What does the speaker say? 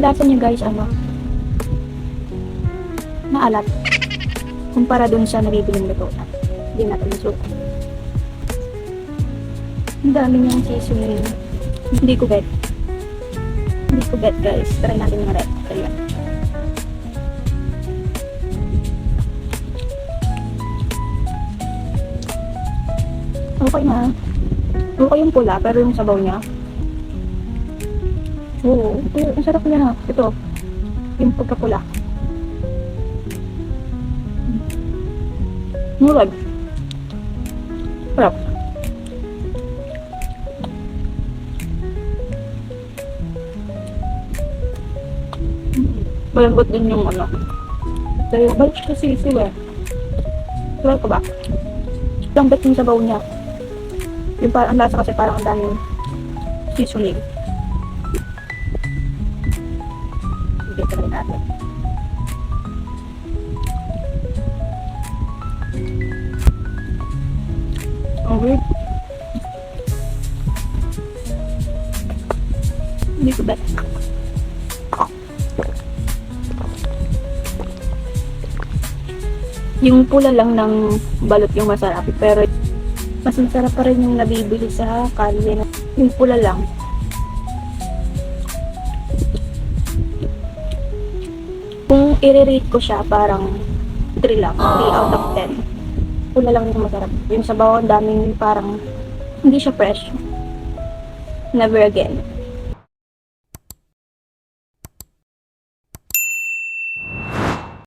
lasa niya guys, ano, maalat. Kumpara dun sa nabibiling luto na. Hindi natin masuko. Ang dami niyang seasoning. Hindi ko bet. Hindi ko bet guys. Try natin yung red. Ayan. Okay na. Okay yung pula, pero yung sabaw niya. Oo. Ang sarap niya na. Ito. Yung pagkapula. Murag. Sarap. Malambot din yung ano. Dahil balik kasi sila. Try ko ba? Lambot yung sabaw niya. Yung parang ang lasa kasi parang ang daming seasoning. Sige, try natin. Okay. Hindi ko bet. Yung pula lang ng balot yung masarap, pero mas masarap pa rin yung nabibili sa kalye. Yung pula lang. Kung i-rate ko siya, parang 3 lang. 3 out of 10. Pula lang yung masarap. Yung sabaw, ang daming parang hindi siya fresh. Never again.